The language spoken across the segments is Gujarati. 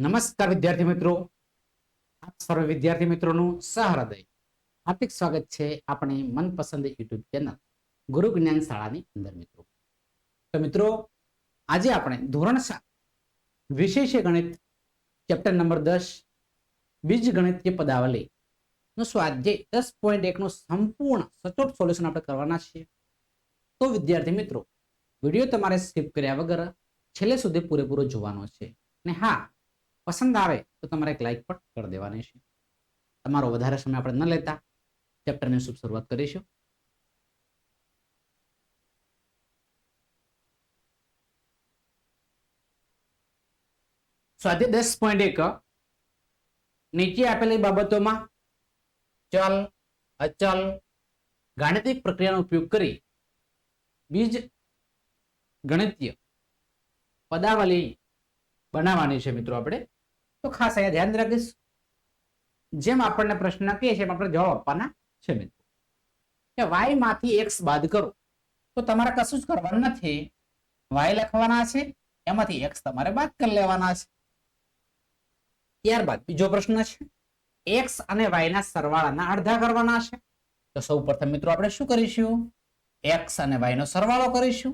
નમસ્કાર વિદ્યાર્થી મિત્રો, આપ સર્વ વિદ્યાર્થી મિત્રોનું સહૃદય હાર્દિક સ્વાગત છે આપણી મનપસંદ યુટ્યુબ ચેનલ ગુરુ જ્ઞાન શાળાની અંદર. મિત્રો આજે આપણે ધોરણ 7 વિષય છે ગણિત, ચેપ્ટર નંબર 10 બીજગણિતીય પદાવલી નો સ્વાધ્યાય 10.1 નું સંપૂર્ણ સચોટ સોલ્યુશન આપણે કરવાના છીએ. તો વિદ્યાર્થી મિત્રો, વિડીયો તમારે સ્કીપ કર્યા વગર છેલ્લે સુધી પૂરેપૂરો જોવાનો છે અને હા, પસંદ આવે તો તમારે એક લાઈક પણ કરી દેવાની છે. તમારો વધારે સમય આપણે ન લેતા ચેપ્ટરની શુભ શરૂઆત કરીશું. સ્વાધ્યાય 10.1 નીચે આપેલી બાબતોમાં ચલ, અચલ, ગાણિતિક પ્રક્રિયાનો ઉપયોગ કરી બીજ ગણિતીય પદાવલી બનાવવાની છે. મિત્રો આપણે તો ખાસ અહીંયા ધ્યાન રાખીશ, જેમ આપણને પ્રશ્ન કહે છે એમ આપણે જવાબ આપવાના છે. મિત્રો કે y માંથી x બાદ કરો તો તમારે કશું જ કરવાનું નથી, y લખવાના છે, એમાંથી x તમારે બાદ કરી લેવાના છે. ત્યારબાદ બીજો પ્રશ્ન છે x અને y ના સરવાળાના અડધા કરવાના છે. તો સૌપ્રથમ મિત્રો આપણે શું કરીશું, x અને y નો સરવાળો કરીશું,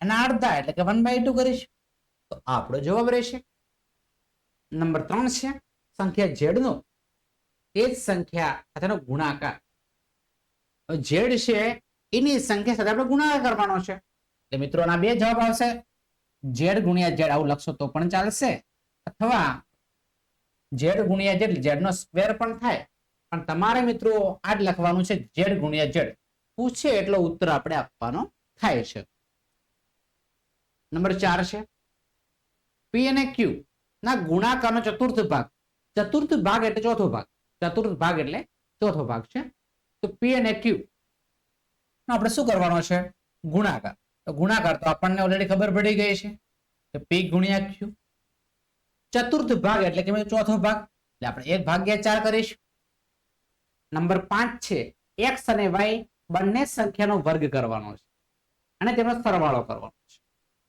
એના અડધા એટલે કે 1/2 કરીશું. તો આપણો જવાબ રહેશે. નંબર 3 છે સંખ્યા z નો તે જ સંખ્યા સાથેનો ગુણાકાર. z છે એની સંખ્યા સાથે આપણે ગુણાકાર કરવાનો છે. એટલે મિત્રોના બે જવાબ આવશે, z ગુણ્યા z આવું લખશો તો પણ ચાલશે, અથવા z ગુણ્યા z, z નો સ્ક્વેર પણ થાય, પણ તમારે મિત્રો આ જ લખવાનું છે, z ગુણ્યા z. પૂછે એટલો ઉત્તર આપણે આપવાનો થાય છે. નંબર 4 છે p અને q ના ગુણાકારનો ચતુર્થ ભાગ. ચતુર્થ ભાગ એટલે ચોથો ભાગ, ચતુર્થ ભાગ એટલે ચોથો ભાગ છે. તો p અને q આપણે શું કરવાનો છે, ગુણાકાર. તો ગુણાકાર તો આપણને ઓલરેડી ખબર પડી ગઈ છે કે p ગુણ્યા q. ચતુર્થ ભાગ એટલે કે ચોથો ભાગ, એટલે આપણે 1/4 કરીશું. નંબર 5 છે x અને y બંને સંખ્યાનો વર્ગ કરવાનો છે અને તેનો સરવાળો કરવાનો છે.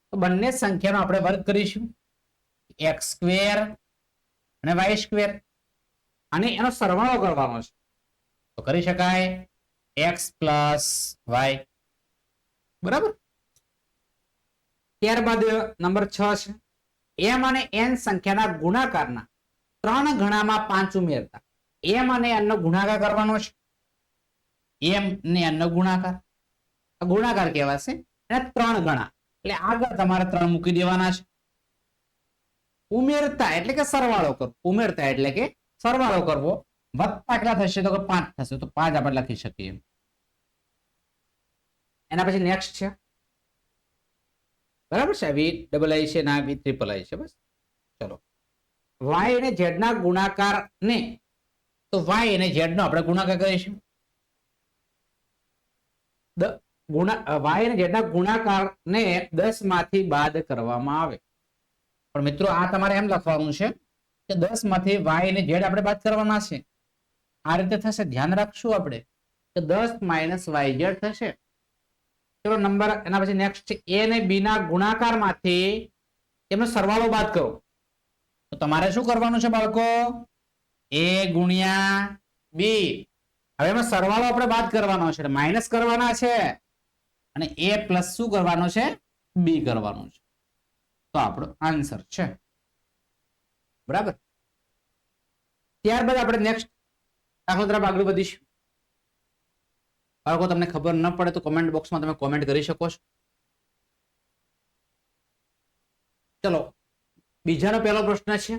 તો બંને સંખ્યાનો આપણે વર્ગ કરીશું, x સ્ક્વેર અને y સ્ક્વેર, અને એનો સરવાળો કરવાનો છે. તો કરી શકાય x પ્લસ y. બરાબર. ત્યારબાદ નંબર 6 છે m અને n સંખ્યાના ગુણાકારના 3 ગણામાં 5 ઉમેરતા. m અને n નો ગુણાકાર કરવાનો છે, m ને n નો ગુણાકાર કહેવાશે, અને 3 ગણા એટલે આગળ તમારે 3 મૂકી દેવાના છે. ઉમેરતા એટલે કે સરવાળો કરવો, ઉમેરતા એટલે કે સરવાળો કરવો. વત્તા કેટલા થશે તો કે 5 થશે, તો 5 આપણે લખી શકીએ. એના પછી નેક્સ્ટ છે, બરાબર છે, v ડબલ i છે ના v ટ્રિપલ i છે. બસ ચલો, y અને z ના ગુણાકાર ને, તો y અને z નો આપણે ગુણાકાર કરીશું. y અને z ના ગુણાકાર ને 10 માંથી બાદ કરવામાં આવે. પણ મિત્રો આ તમારે એમ લખવાનું છે કે 10 માંથી y અને z આપણે બાદ કરવાના છે. આ રીતે થશે, ધ્યાન રાખશું આપણે કે 10 - yz થશે. ચલો નંબર, એના પછી નેક્સ્ટ છે a અને b ના ગુણાકાર માંથી એનો સરવાળો બાદ કરો. તો તમારે શું કરવાનું છે બાળકો, a ગુણ્યા b. હવે એનો સરવાળો આપણે બાદ કરવાનો છે, માઇનસ કરવાના છે, અને a પ્લસ શું કરવાનો છે, b કરવાનું છે. તો આપણો આન્સર છે. બરાબર. ત્યારબાદ આપણે નેક્સ્ટ દાખલા તરફ આગળ વધીશું. બાળકો તમને ખબર ન પડે તો કોમેન્ટ બોક્સમાં તમે કોમેન્ટ કરી શકો છો. ચલો, બીજાનો પહેલો પ્રશ્ન છે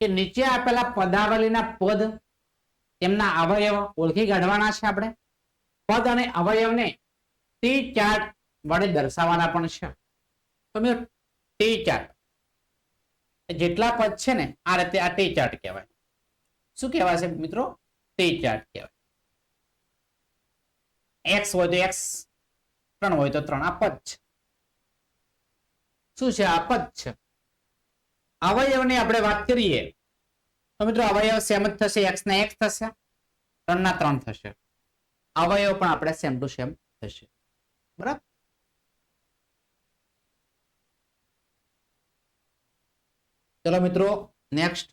કે નીચે આપેલા પદાવલીના પદ, તેમના અવયવ ઓળખી કાઢવાના છે. આપણે પદ અને અવયવને ટી ચાર્ટ વડે દર્શાવવાના પણ છે. તો મિત્રો ટી ચાર્ટ, જેટલા પદ છે ને આ રીતે આ ટી ચાર્ટ કહેવાય. શું કહેવાય છે મિત્રો, ટી ચાર્ટ કહેવાય. x હોય તો x, 3 હોય તો 3, આ પદ છે. શું છે, આ પદ છે. અવયવની આપણે વાત કરીએ તો મિત્રો અવયવ સેમ જ થશે, x ના x થશે, 3 ના 3 થશે. અવયવ પણ આપણે સેમ ટુ સેમ થશે. બરાબર. ચલો મિત્રો, નેક્સ્ટ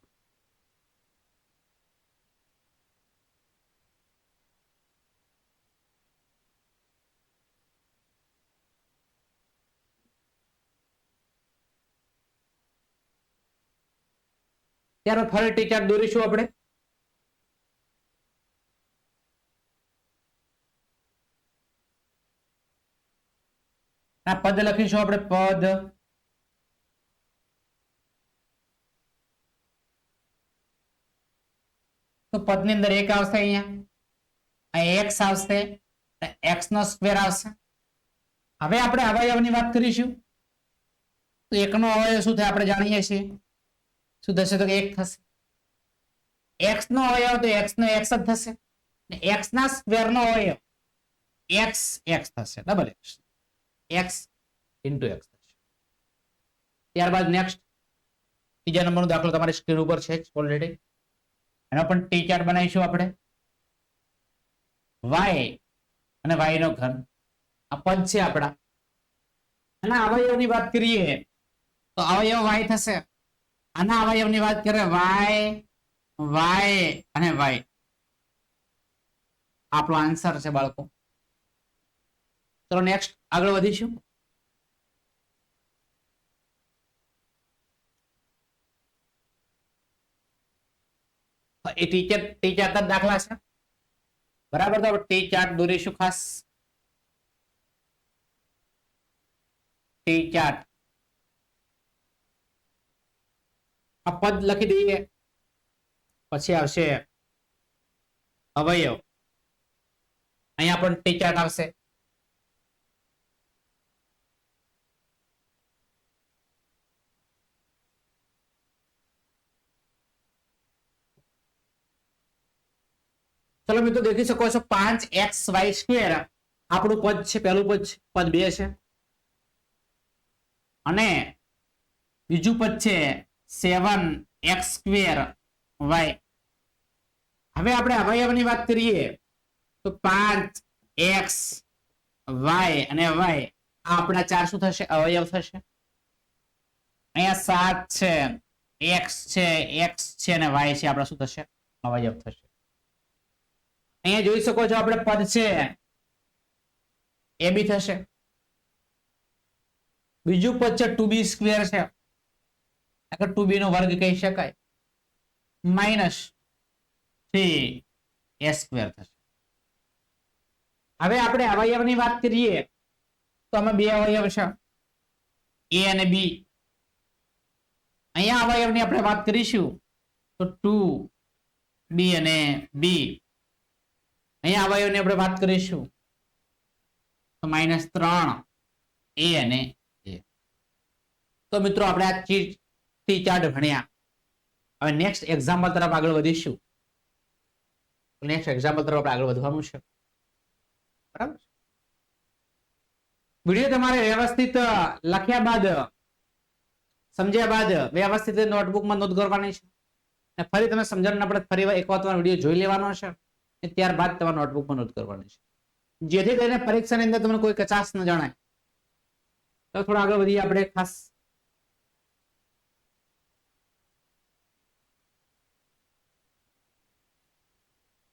ત્યારબાદ ફરી ટી ચાર્ટ દોરીશું આપણે. આ પદ લખીશું આપણે પદ. તો પદની અંદર એક આવશે અહીંયા એક્સ આવશે એક્સ નો સ્ક્વેર આવશે. હવે આપણે અવયવની વાત કરીશું તો એકનો અવયવ શું થાય આપણે જાણીએ છીએ. શું થશે તો એક થશે. એક્સ નો અવયવ તો એક્સ નો એક્સ જ થશે. એક્સ ના સ્ક્વેર નો અવયવ એક્સ એક્સ થશે. Double x x into x થશે. ત્યારબાદ નેક્સ્ટ ત્રીજા નંબરનો દાખલો તમારી સ્ક્રીન ઉપર છે ઓલરેડી. એનો પણ ટી ચાર્ટ બનાવીશું આપણે. વાય અને વાય નો ઘન આ પદ છે આપણા. અને અવયવની વાત કરીએ તો અવયવ વાય થશે. આના અવયવની વાત કરીએ વાય વાય અને વાય. આપણો આન્સર છે બાળકો. ચલો નેક્સ્ટ આગળ વધીશું. એ ટી ચાર્ટ દાખલા છે બરાબર. તો ટી ચાર્ટ દોરીશું ખાસ. ટી ચાર્ટ આ પદ લખી દઈએ પછી આવશે અવયવ. અહીંયા પણ ટી ચાર્ટ આવશે. ચલો મિત્રો દેખી શકો છો 5xy² આપણું પદ છે. પહેલું પદ છે પદ 2 છે અને બીજું પદ છે 7x²y. હવે આપણે અવયવની વાત કરીએ તો 5x y અને y આપણા ચાર શું થશે અવયવ થશે. અહીંયા 7 છે x છે x છે અને y છે આપણા શું થશે અવયવ થશે. અહીંયા જોઈ શકો છો આપણે પદ છે એ બી થશે. બીજું પદ છે 2b² છે. અગર 2b નો વર્ગ કહી શકાય. -3a² થશે. હવે આપણે અવયવની વાત કરીએ તો આમાં બે અવયવ છે a અને b. અહીંયા અવયવની આપણે વાત કરીશું તો 2b અને b. અહીંયા અવયવની આપણે વાત કરીશું તો -3a અને a. તો મિત્રો આપણે આ ટી ચાર્ટ ભણ્યા. હવે નેક્સ્ટ એક્ઝામ્પલ તરફ આગળ વધીશું. નેક્સ્ટ એક્ઝામ્પલ તરફ આપણે આગળ વધવાનું છે બરાબર. વિડીયો તમારે વ્યવસ્થિત લખ્યા બાદ સમજ્યા બાદ વ્યવસ્થિત નોટબુકમાં નોંધ કરવાની છે. અને ફરી તમે સમજણ ના પડે ફરી એક વાર તમારો વિડીયો જોઈ લેવાનો છે. ત્યારબાદ તમારે નોટબુકમાં નોંધ કરવાની છે જેથી કરીને પરીક્ષાની અંદર તમને કોઈ કચાશ ન જણાય. તો થોડા આગળ વધીએ આપણે ખાસ.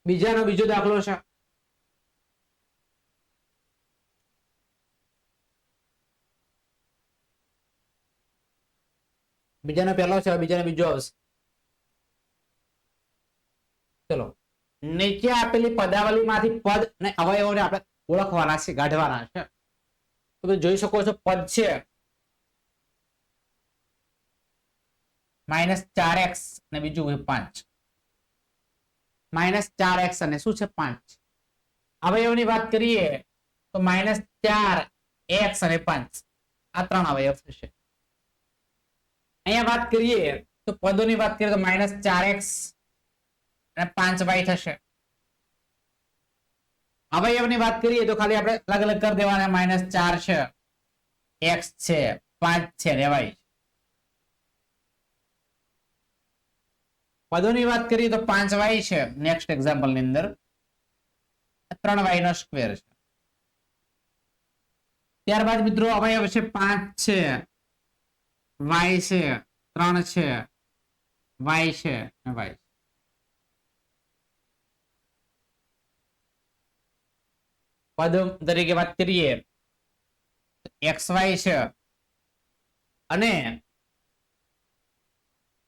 બીજો દાખલો છે. બીજાનો પહેલો છે બીજાનો બીજો આવશે. ચલો નીચે આપેલી પદાવલીમાંથી પદ અને અવયવોને આપણે ઓળખવાના છે કાઢવાના છે. તો જોઈ શકો છો પદ છે -4x અને બીજું 5. -4x અને શું છે 5. અવયવની વાત કરીએ તો -4x અને 5 આ ત્રણ અવયવ થશે. અહીંયા વાત કરીએ તો પદોની વાત કરીએ તો -4x અને 5y થશે. અવયવની વાત કરીએ તો ખાલી આપણે અલગ અલગ કરી દેવાના. -4 છે x છે 5 છે અને y. પદોની વાત કરીએ તો 5y છે નેક્સ્ટ એક્ઝામ્પલ ની અંદર 3y નો સ્ક્વેર છે. ત્યારબાદ મિત્રો અવયવ છે 5 છે y છે 3 છે વાય છે વાય પદ તરીકે વાત કરીએ એક્સ વાય છે અને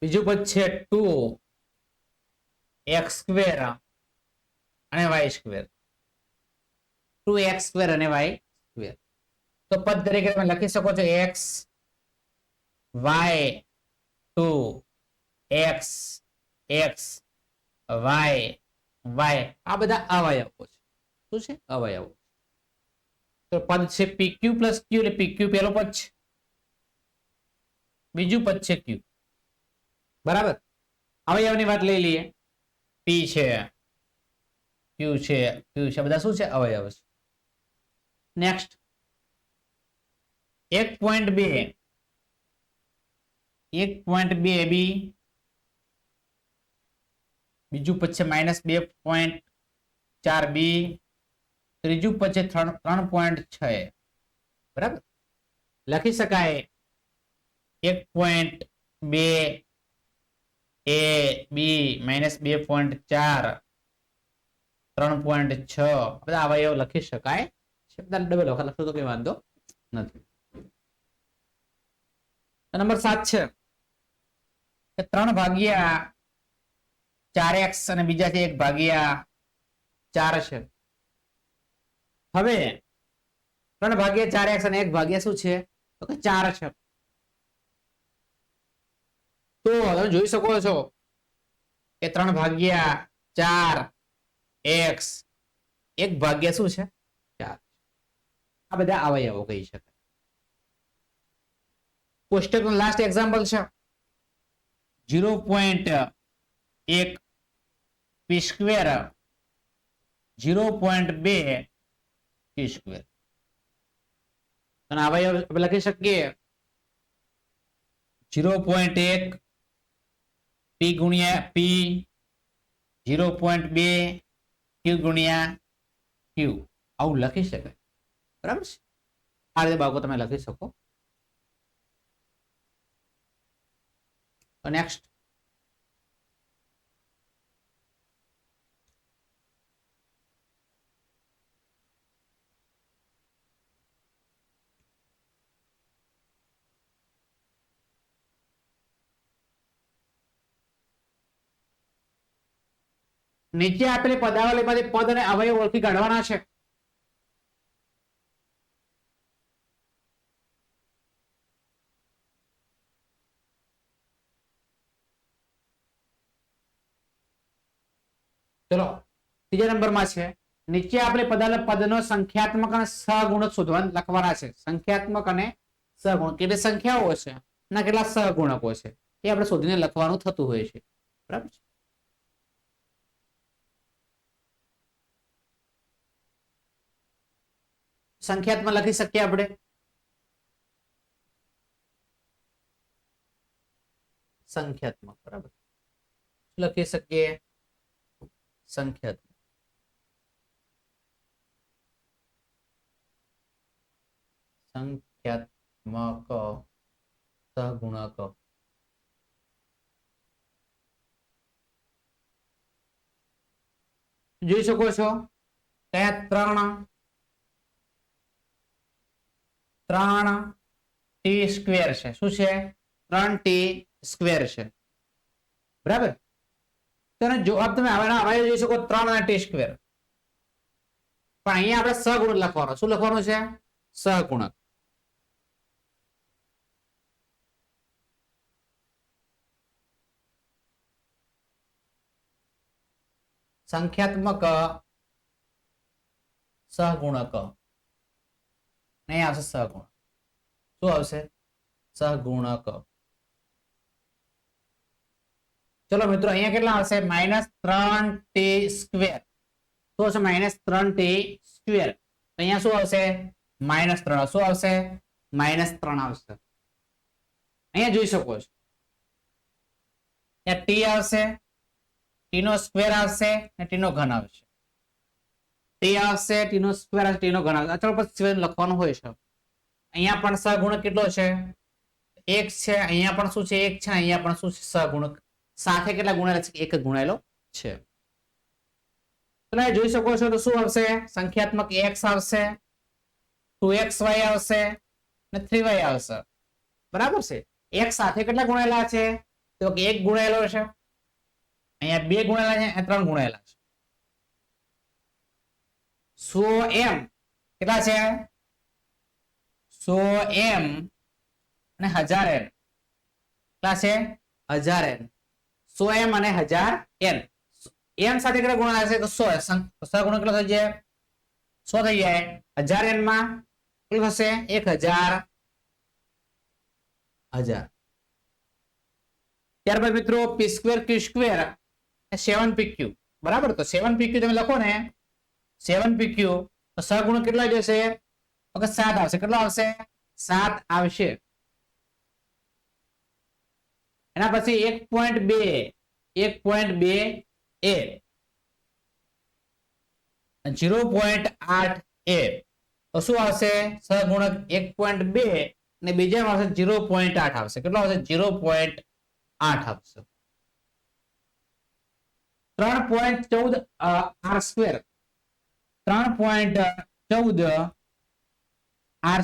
બીજું પદ છે 2x સ્ક્વેર અને y સ્ક્વેર 2x સ્ક્વેર અને y સ્ક્વેર તો પદ તરીકે તમે લખી શકો છો x y 2 x x y y આ બધા અવયવો છે શું છે અવયવો તો પદ છે pq પ્લસ q એટલે pq પહેલો પદ છે બીજું પદ છે q બરાબર અવયવની વાત લઈ લઈએ p છે q છે બધા શું છે અવયવ છે નેક્સ્ટ 1.2 બી બીજું પદ છે -2.4 બી ત્રીજું પદ છે 3.6 બરાબર લખી શકાય 1.2 એ બી -2.4 3.6 બધા અવયવ લખી શકાય છે ડબલ વખત લખો તો કઈ વાંધો નથી નંબર 7 છે કે 3 ભાગ્યા 4x અને બીજા છે 1 ભાગ્યા 4 છે હવે 3 ભાગ્યા 4x અને 1 ભાગ્યા શું છે તો કે 4 છે તો તમે જોઈ શકો છો કે 3 ભાગ્યા 4 x 1 ભાગ્યા શું છે 4 આ બધા અવયવો કહી શકાય કોષ્ટકનું લાસ્ટ એક્ઝામ્પલ છે 0.1 p સ્ક્વેર 0.2 p સ્ક્વેર અને અવયવ લખી શકીએ 0.1 p ગુણ્યા p 0.2 q ગુણ્યા q આવું લખી શકાય બરાબર છે આ રીતે બાળકો તમે લખી શકો નેક્સ્ટ નીચે આપેલી પદાવલીમાંથી પદ અને અવયવ ઓળખી કાઢવાના છે ચલો ત્રીજા નંબરમાં છે નીચે આપણે પદનો સંખ્યાત્મક અને સહગુણક શોધવા લખવાના છે સંખ્યાત્મક અને સહગુણક કેટલી સંખ્યાઓ છે ના કેટલા સહગુણકો છે એ આપણે શોધીને લખવાનું થતું હોય છે બરાબર છે સંખ્યાત્મક લખી શકીએ આપણે સંખ્યાત્મક બરાબર લખી શકીએ સંખ્યાત્મક સહગુણક જોઈ શકો છો કયા 3 ટી સ્ક્વેર છે શું છે 3 ટી સ્ક્વેર છે બરાબર તેનો જવાબ તમે અવયવ જોઈ શકો 3 અને ટી સ્ક્વેર પણ અહીંયા આપણે સહગુણક લખવાનો શું લખવાનું છે સહગુણક સંખ્યાત્મક સહગુણક નહીં આવશે સહગુણક શું આવશે સહગુણક ચલો મિત્રો અહીંયા કેટલા આવશે -3t સ્ક્વેર શું આવશે -3t સ્ક્વેર અહીંયા શું આવશે -3 શું આવશે -3 આવશે અહીંયા જોઈ શકો છો ત્યાં t આવશે t નો સ્ક્વેર આવશે અને t નો ઘન આવશે t આવશે t નો સ્ક્વેર આવશે t નો ઘન આવશે અચળ પદ સિવાય લખવાનું હોય છે અહીંયા પણ સહગુણક કેટલો છે 1 છે અહીંયા પણ શું છે 1 છે અહીંયા પણ શું છે સહગુણક સાથે કેટલા ગુણેલા છે? એક જ ગુણેલો છે. તો જોઈ શકો છો તો શું આવશે? સંખ્યાત્મક x આવશે, 2xy આવશે અને 3y આવશે. બરાબર છે. એક સાથે કેટલા ગુણેલા છે? તો કે એક ગુણેલો છે, અહીંયા બે ગુણેલા છે, ત્રણ ગુણેલા છે. 100m કેટલા છે? 100m અને 1000n કેટલા છે? 1000n. 100m અને 1000n. m સાથે કેટલા ગુણેલા છે? તો 100. સહગુણક કેટલો થઈ જાય? 100 થઈ જાય. 1000n માં કેટલું થશે? 1000. ત્યારબાદ મિત્રો p² q² 7pq. બરાબર. તો 7pq તમે લખો ને 7pq તો સહગુણક કેટલો જશે? તો કે 7 આવશે. કેટલો આવશે? 7 આવશે. એના પછી 1.2 1.2a 0.8a તો શું આવશે? સહગુણક 1.2 અને બીજામાં આવશે 0.8 આવશે. કેટલો આવશે? 0.8 આવશે. 3.14 r². 3.14 r².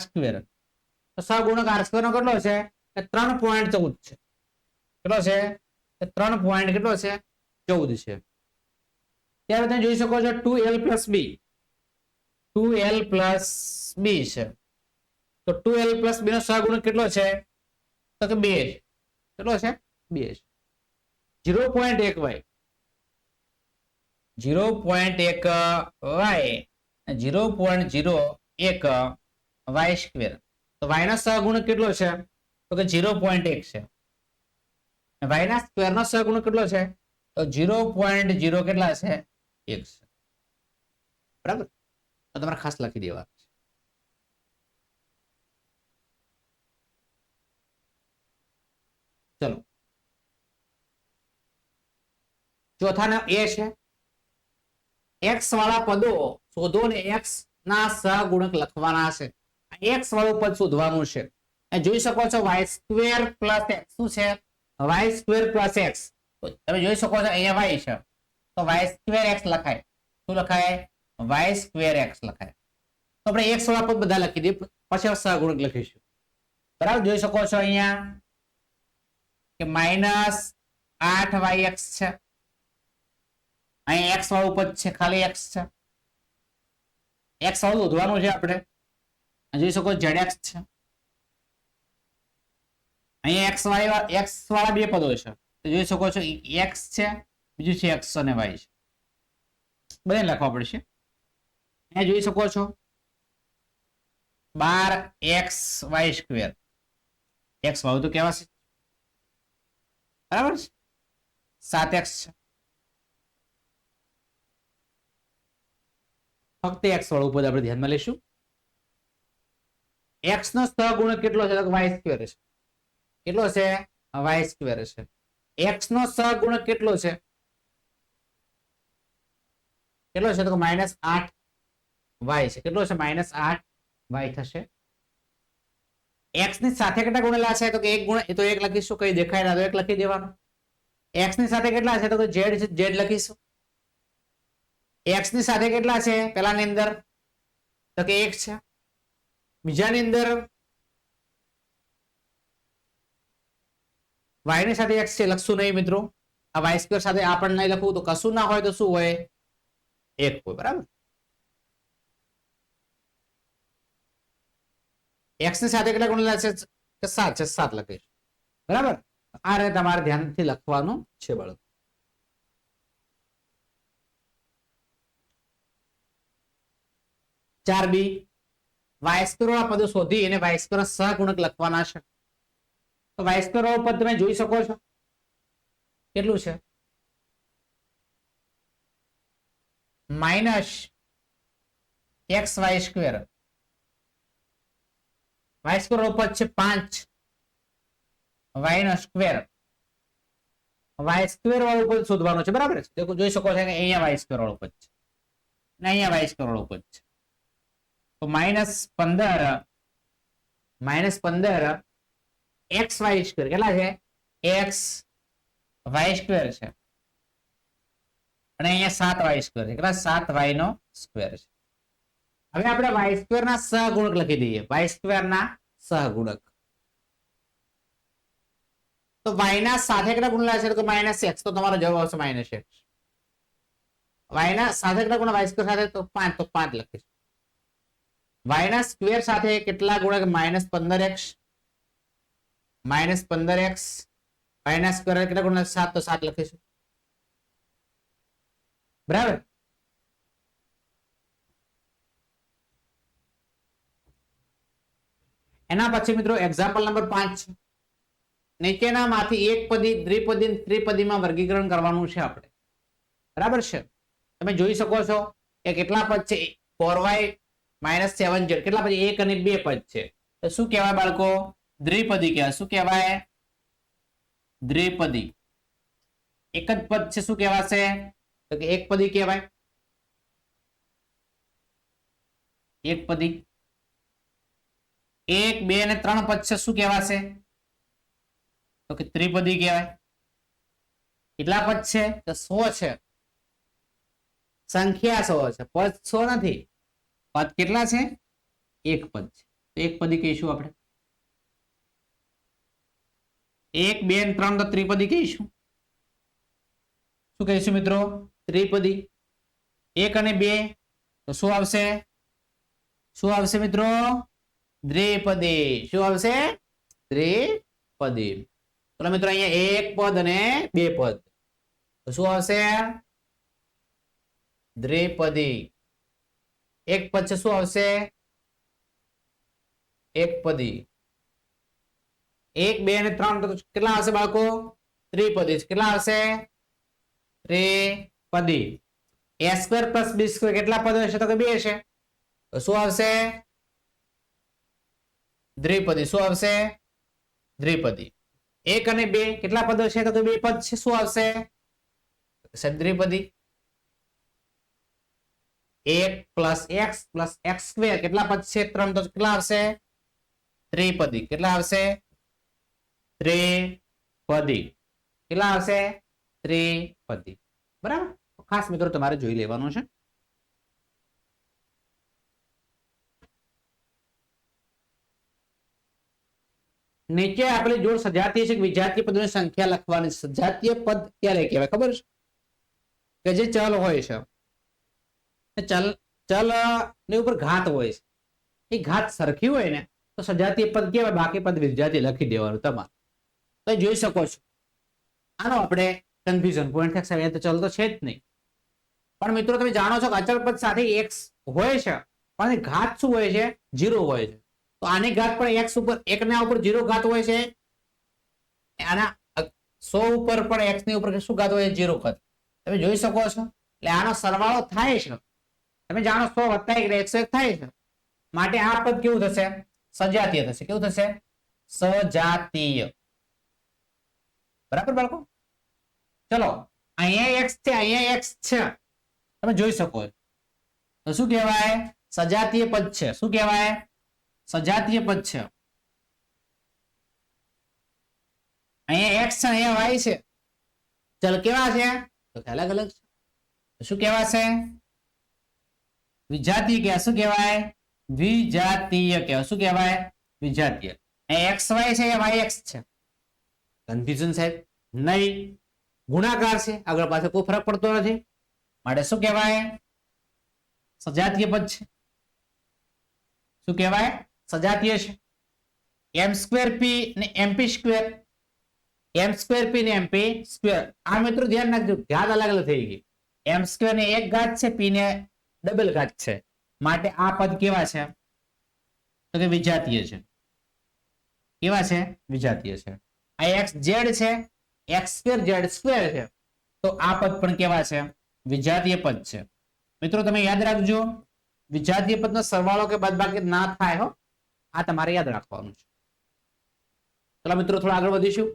તો સહગુણક r² નો કેટલો છે? 3.14 છે. કેટલો છે? 3. કેટલો છે? 14 છે. ત્યારે તમે જોઈ શકો છો 2l + b. 2l + b છે. તો 2l + b નો સહગુણક કેટલો છે? તો કે 2. કેટલો છે? 2. 0.1y 0.1y 0.01y². તો y નો સહગુણક કેટલો છે? તો કે 0.1 છે. y ના સ્ક્વેર નો સહગુણક કેટલો છે? તો 0.0 કેટલા છે? 1 છે. બરાબર. તો તમારે ખાસ લખી દેવા. ચલો ચોથાનો a છે. x વાળા પદો શોધો ને x ના સહગુણક લખવાના છે. x વાળું પદ શોધવાનું છે. જોઈ શકો છો y² + x શું છે? y² + x. તમે જોઈ શકો છો અહીંયા y છે તો y²x લખાય. શું લખાય? y²x લખાય. તો આપણે x વાળા પદ બધા લખી દઈએ, પછી સહગુણક લખીશું. બરાબર. જોઈ શકો છો અહીંયા કે -8yx છે. અહીંયા x વાળું પદ છે, ખાલી x છે. x વાળું શોધવાનું છે આપણે. જોઈ શકો zx છે. અહીંયા x વાળા બે પદો છે. તો જોઈ શકો છો x છે, બીજું છે x અને y છે. બધાને લખવા પડશે. અહીંયા જોઈ શકો છો 12xy². x વાળું તો કેવા છે? બરાબર છે. 7x છે. ફક્ત x વાળું પદ આપણે ધ્યાનમાં લઈશું. x નો સહગુણક કેટલો છે? તો y² છે. કેટલો છે? y² છે. x નો સહગુણક કેટલો છે? કેટલો છે? તો -8y છે. કેટલો છે? -8y થશે. x ની સાથે કેટલા ગુણેલા છે? તો કે 1 ગુણ. એ તો 1 લખીશું. કઈ દેખાય ના તો 1 લખી દેવાનું. x ની સાથે કેટલા છે? તો કે z છે, z લખીશું. x ની સાથે કેટલા છે? પહેલાની અંદર તો કે 1 છે. બીજાની અંદર y ની સાથે x છે, લખશું નહીં મિત્રો. આ y² સાથે આ પણ નહીં લખવું તો કશું ના હોય તો શું હોય? 1 હોય. બરાબર. x ની સાથે કેટલા ગુણેલા છે? કે 7 છે, 7 લખીશું. બરાબર. આ રીતે તમારે ધ્યાનથી લખવાનું છે બાળકો. b y² વાળા પદો શોધી અને y² ના સહગુણક લખવાના છે. તો y² વાળું પદ તમે જોઈ શકો છો કેટલું છે? -xy². y² વાળું પદ છે 5 y નો સ્ક્વેર. y² વાળું પદ શોધવાનું છે. બરાબર છે. જોઈ શકો છો કે અહીંયા y² વાળું પદ છે અને અહીંયા y² વાળું પદ છે. તો -15 xy² કેટલા છે? x વાય સ્ક્વેર છે અને અહીંયા 7y સ્ક્વેર છે. કેટલા? 7y નો સ્ક્વેર છે. હવે આપણે વાય સ્ક્વેર ના સહગુણક લખી દઈએ. વાય સ્ક્વેર ના સહગુણક. તો y ના સાથે કેટલા ગુણેલા છે? તો -x. તો તમારો જવાબ આવશે -x. y ના સાથે કેટલા ગુણ્યા વાય સ્ક્વેર સાથે? તો 5. તો 5 લખીશું. y ના સ્ક્વેર સાથે કેટલા ગુણ્યા? -15x. -15x. y ના સ્ક્વેર કેટલા ગુણ્યા? 7. તો 7 લખીશું. બરાબર. એના પછી મિત્રો એક્ઝામ્પલ નંબર 5 છે. નીચેનામાંથી એક પદી, દ્વિપદી, ત્રિપદીમાં વર્ગીકરણ કરવાનું છે આપણે. બરાબર છે. તમે જોઈ શકો છો કે કેટલા પદ છે? 4y - 7z. કેટલા પદ? 1 અને 2 પદ છે. તો શું કહેવાય બાળકો? દ્વિપદી કહેવાય. શું કહેવાય? દ્વિપદી. એક જ પદ છે, શું કહેવાશે? તો કે એક પદી કહેવાય. એક પદી. 1, 2 અને 3 પદ છે, શું કહેવાશે? તો કે ત્રિપદી કહેવાય. કેટલા પદ છે? તો 100 છે. સંખ્યા 100 છે, પદ 100 નથી. પદ કેટલા છે? એક પદ છે. તો એક પદી કહીશું આપણે. 1, 2 અને 3 તો ત્રિપદી કહીશું. શું કહીશું મિત્રો? ત્રિપદી. 1 અને 2 તો શું આવશે? શું આવશે મિત્રો? દ્વિપદી. શું આવશે? દ્વિપદી. ચલો મિત્રો, અહીંયા એક પદ અને બે પદ, તો શું આવશે? દ્વિપદી. એક પદ છે, શું આવશે? એક પદી. 1, 2 અને 3 તો કેટલા આવશે બાળકો? ત્રિપદી. કેટલા આવશે? ત્રિપદી. a² + b² કેટલા પદ હશે? તો કે 2 છે. તો શું આવશે? દ્વિપદી. શું આવશે? દ્વિપદી. 1 અને 2 કેટલા પદો છે? તો કે 2 પદ છે. શું આવશે? દ્વિપદી. 1 + x + x² કેટલા પદ છે? 3. તો કેટલા આવશે? ત્રિપદી. કેટલા આવશે? ત્રિપદી. કેટલા આવશે? ત્રિપદી. બરાબર. ખાસ મિત્રો તમારે જોઈ લેવાનું છે. નીચે આપણે જોડ સજાતીય છે, વિજાતીય પદોની સંખ્યા લખવાની. સજાતીય પદ ક્યારે કહેવાય ખબર છે? કે જે ચલ હોય છે. ચલ ની ઉપર ઘાત હોય છે. એ ઘાત સરખી હોય ને તો સજાતીય પદ કહેવાય. બાકી પદ વિજાતીય લખી દેવાનું તમારે. તો જોઈ શકો છો. આનો આપણે કન્ફ્યુઝન પોઈન્ટ થાય. તો ચલ તો છે જ નહીં. પણ મિત્રો તમે જાણો છો કે અચળ પદ સાથે x હોય છે, પણ ઘાત શું હોય છે? 0 હોય છે. તો આની ઘાત પણ x ઉપર, 1 ના ઉપર 0 ઘાત હોય છે. આના 100 ઉપર પણ x ની ઉપર શું ઘાત હોય? 0 ઘાત. તમે જોઈ શકો છો. એટલે આનો સરવાળો થાય છે. તમે જાણો 100 + 1 એટલે 101 થાય છે. માટે આ પદ કેવું થશે? સજાતીય થશે. કેવું થશે? સજાતીય. બરાબર બાળકો? ચલો, અહીંયા x છે, અહીંયા x છે. તમે જોઈ શકો છો. તો શું કહેવાય? સજાતીય પદ છે. શું કહેવાય? સજાતીય પદ છે. અહીંયા x છે, અહીંયા y છે. ચલ કેવા છે? તો અલગ અલગ છે. શું કહેવાશે? વિજાતીય કહેવાય. શું કહેવાય? વિજાતીય કહેવાય. શું કહેવાય? વિજાતીય. અહીંયા xy છે, અહીંયા yx છે. કન્ફ્યુઝન સાહેબ નહીં. ગુણાકાર છે, આગળ પાછળ કોઈ ફરક પડતો નથી. માટે શું કહેવાય? સજાતીય પદ છે. શું કહેવાય? સજાતીય છે. m²p ને mp². m²p ને mp². આ મિત્રો ધ્યાન રાખજો, ઘાત અલગ અલગ થઈ ગઈ. m² ને એક ઘાત છે, p ને ડબલ ઘાત છે. માટે આ પદ કેવા છે? તો કે વિજાતીય છે. કેવા છે? વિજાતીય છે. આ xz છે, x²z² છે. તો આ પદ પણ કેવા છે? વિજાતીય પદ છે. મિત્રો તમે યાદ રાખજો, વિજાતીય પદનો સરવાળો કે બાદબાકી ના થાય હો. આ તમારે યાદ રાખવાનું છે. ચલો મિત્રો થોડા આગળ વધીશું.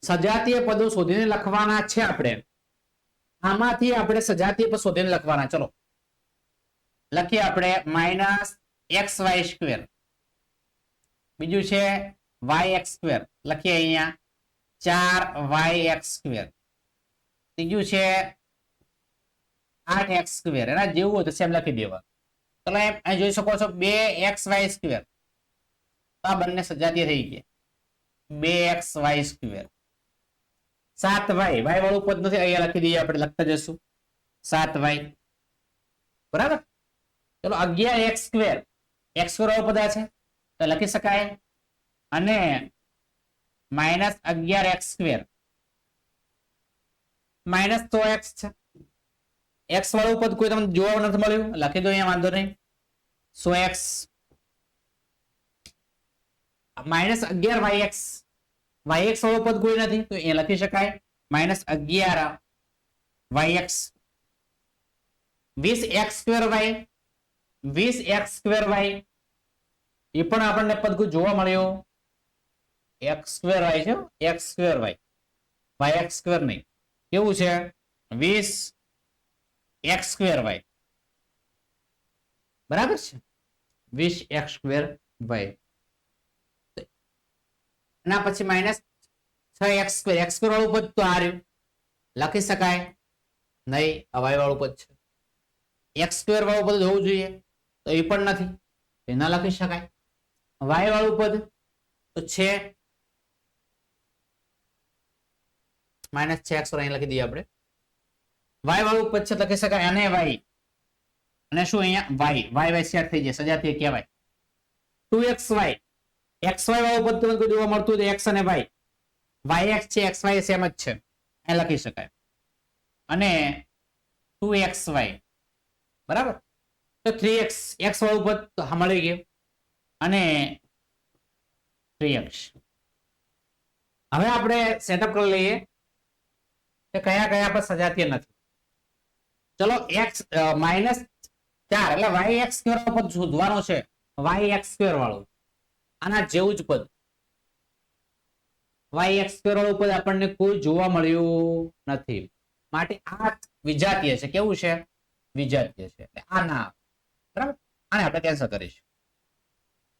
સજાતીય પદો શોધીને લખવાના છે આપણે. આમાંથી આપણે સજાતીય પદ શોધીને લખવાના. ચલો લખીએ આપણે -xy². બીજું છે વાય એક્સ સ્ક્વેર લખીએ અહીંયા 4y x સ્ક્વેર. ત્રીજું છે 8x સ્ક્વેર. એના જેવું હોય તો સેમ લખી દેવા. ચલો એમ અહીં જોઈ શકો છો 2xy સ્ક્વેર. આ બંને સજાતીય થઈ ગયા. 2xy square. 7y y વાળું પદ નથી અહીંયા લખી દઈએ આપણે લખતા જશું 7y બરાબર. ચલો 11x સ્ક્વેર. x સ્ક્વેર વાળું પદ છે તો લખી શકાય અને -11x સ્ક્વેર -100x છે. x વાળું પદ કોઈ તમને જોવા નથી મળ્યું લખી દો અહીંયા વાંધો નહીં 100x -11yx yx વાળું પદ કોઈ નથી તો એ લખી શકાય -11yx 20x square y 20x square y એ પણ આપણને પદ કોઈ જોવા મળ્યો x સ્ક્વેર y છે x square y yx square નહીં કેવું છે 20x સ્ક્વેર y બરાબર છે 20x સ્ક્વેર y ના પછી -6x સ્ક્વેર x સ્ક્વેર વાળું પદ તો આ રહ્યું લખી શકાય નહીં y વાળું પદ છે x સ્ક્વેર વાળું પદ હોવું જોઈએ તો એ પણ નથી એ ના લખી શકાય y વાળું પદ તો છે -6x અહીં લખી દઈએ આપણે y વાળું પદ છે લખી શકાય અને y અને શું અહીંયા y સેટ થઈ જાય સજાતીય કહેવાય 2xy xy વાળું પદ તમને જોવા મળતું હોય x અને y yx છે xy સેમ જ છે એ લખી શકાય અને 2xy બરાબર તો 3x x વાળું પદ તો મળી ગયું અને 3x હવે આપણે સેટઅપ કરી લઈએ કે કયા કયા પર સજાતીય નથી. ચલો x -4 એટલે yx સ્ક્વેર પદ શોધવાનો છે yx સ્ક્વેર વાળું આના જેવું જ પદ yx સ્ક્વેર વાળું પદ આપણને કોઈ જોવા મળ્યું નથી માટે આ વિજાતીય છે. કેવું છે વિજાતીય છે એટલે આ ના બરાબર આને આપણે કેન્સલ કરીશું.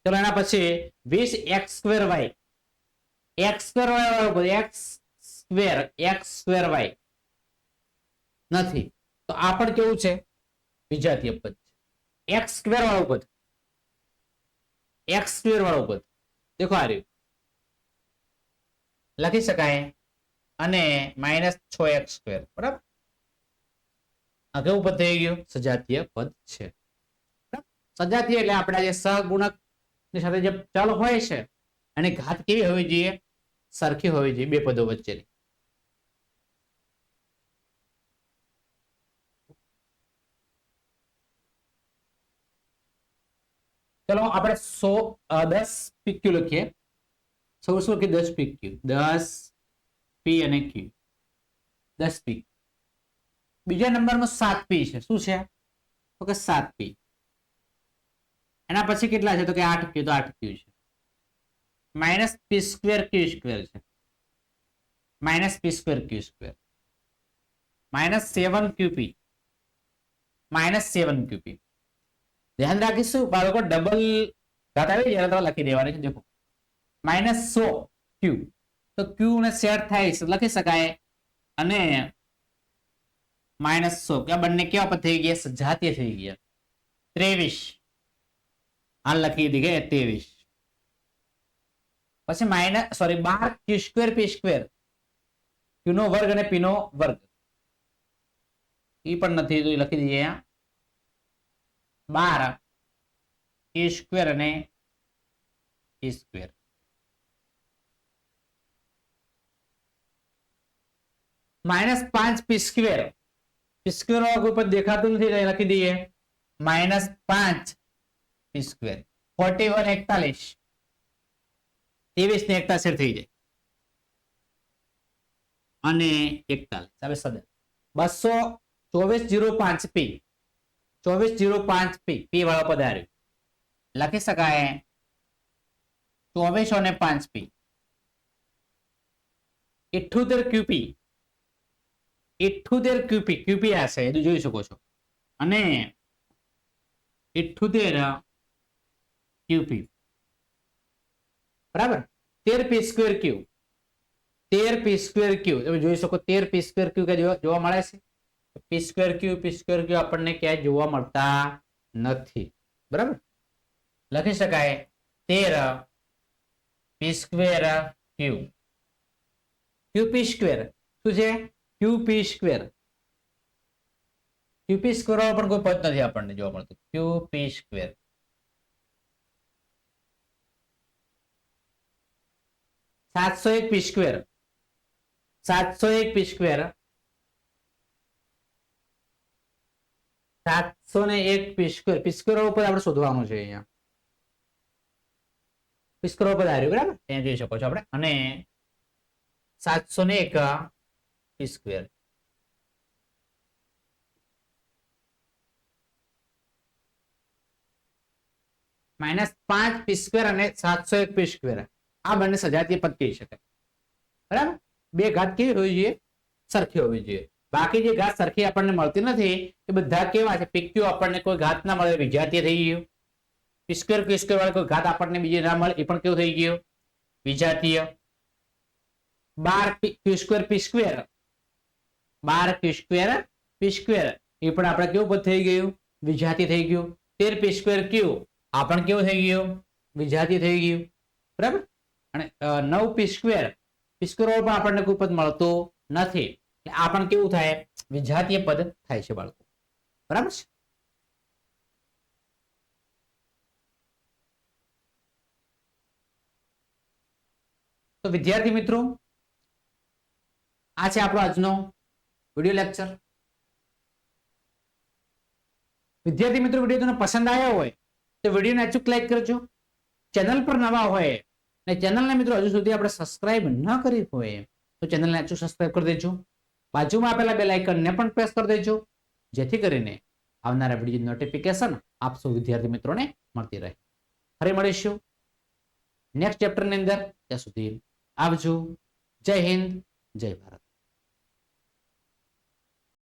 ચલો એના પછી 20x square y x square y વાળું પદ x સ્ક્વેર y નથી તો આ પણ કેવું છે વિજાતીય પદ છે. x સ્ક્વેર વાળું પદ x સ્ક્વેર વાળું પદ દેખો આ રહ્યું લખી શકાય અને -6x સ્ક્વેર બરાબર આ કેવું પદ થઈ ગયું સજાતીય પદ છે. સજાતીય એટલે આપણા જે સહગુણક ની સાથે જે ચલ હોય છે અને ઘાત કેવી હોવી જોઈએ સરખી હોવી જોઈએ બે પદો વચ્ચેની. ચલો આપણે 10 PQ લખીએ. શું કે 10 PQ 10 P અને Q 10 P. બીજા નંબરમાં 7P છે. શું છે તો કે 7P. એના પછી કેટલા છે તો કે 8Q તો 8Q છે. -p સ્ક્વેર q સ્ક્વેર છે -p square q square -7qp -7qp. ધ્યાન રાખીશું બાળકો ડબલ ઘાત આવી જાય તો લખી દેવાની છે. દેખો -100q તો q ને સેટ થાય છે લખી શકાય અને -100 કે બંને કેવા પદ થઈ ગયા સજાતીય થઈ ગયા. 23 આ લખી દીધે 23 પછી -12q square p square q નો વર્ગ અને p નો વર્ગ એ પણ નથી તો લખી દઈએ અહીંયા 12 a સ્ક્વેર અને a square -5p square p square વાળું કોઈ પદ દેખાતું નથી લખી દઈએ -5p સ્ક્વેર 41 41 23 ને 41 થઈ જાય અને 41 હવે સદા 22405p 2405p p વાળો પદ આવ્યો લખી શકાય 2405p 78qp 78qp qp આ છે એ જોઈ શકો છો અને 78qp બરાબર 13 પી સ્ક્વેર ક્યુ, 13 પી સ્ક્વેર ક્યુ તમે જોઈ શકો 13 પી સ્ક્વેર ક્યુ કે જોવા મળે છે? પી સ્ક્વેર ક્યુ આપણને ક્યાંય જોવા મળતા નથી, બરાબર. લખી શકાય 13 પી સ્ક્વેર ક્યુ. ક્યુ પી સ્ક્વેર શું છે? ક્યુ પી સ્ક્વેર. ક્યુ પી સ્ક્વેર પણ કોઈ પદ નથી આપણને જોવા મળતું. ક્યુ પી સ્ક્વેર. સાતસો એક પી સ્ક્વેર, 701 પી સ્ક્વેર, 701 પી સ્ક્વેર. પી સ્ક્વેર ઉપર આપણે શોધવાનું છે અહીંયા. પી સ્ક્વેર ઉપર આવ્યું, બરાબર. અહીંયા જોઈ શકો છો આપણે. અને 701 પી સ્ક્વેર. -5 પી સ્ક્વેર અને 701 પી સ્ક્વેર. આ બંને સજાતીય પદ કહી શકાય, બરાબર. બે ઘાત કેવી હોવી જોઈએ? સરખી હોવી જોઈએ. બાકી જે ઘાત સરખી આપણને મળતી નથી એ બધા કેવા છે? પીક્યુ આપણને કોઈ ઘાત ના મળે, વિજાતીય થઈ ગયું. પી સ્ક્વેર વાળા કોઈ ઘાત આપણને બીજી ના મળે એ પણ કેવું થઈ ગયું? વિજાતીય. 12 ક્યુ સ્ક્વેર પી સ્ક્વેર, 12 ક્યુ સ્ક્વેર પી સ્ક્વેર એ પણ આપણે કેવું પદ થઈ ગયું? વિજાતીય થઈ ગયું. 13 પી સ્ક્વેર ક્યુ આ પણ કેવું થઈ ગયું? વિજાતીય થઈ ગયું, બરાબર. અને 9 પી સ્ક્વેર પણ આપણને કોઈ પદ મળતું નથી. આ પણ કેવું થાય? વિજાતીય પદ થાય છે બાળકો, બરાબર છે. તો વિદ્યાર્થી મિત્રો, આ છે આપણો આજનો વિડિયો લેક્ચર. વિદ્યાર્થી મિત્રો, વિડિયો તમને પસંદ આવ્યો હોય તો વિડિયોને અચૂક લાઈક કરજો. ચેનલ પર નવા હોય અને ચેનલને મિત્રો હજુ સુધી આપણે સબસ્ક્રાઇબ ન કરી હોય તો ચેનલને અચૂક સબસ્ક્રાઇબ કરી દેજો. બાજુમાં આપેલા બેલ આઇકનને પણ પ્રેસ કરી દેજો, જેથી કરીને આવનારા વિડિયો નોટિફિકેશન આપ સૌ વિદ્યાર્થી મિત્રોને મળતી રહે. ફરી મળીશું નેક્સ્ટ ચેપ્ટરની અંદર. ત્યાં સુધી આવજો. જય હિન્દ, જય ભારત.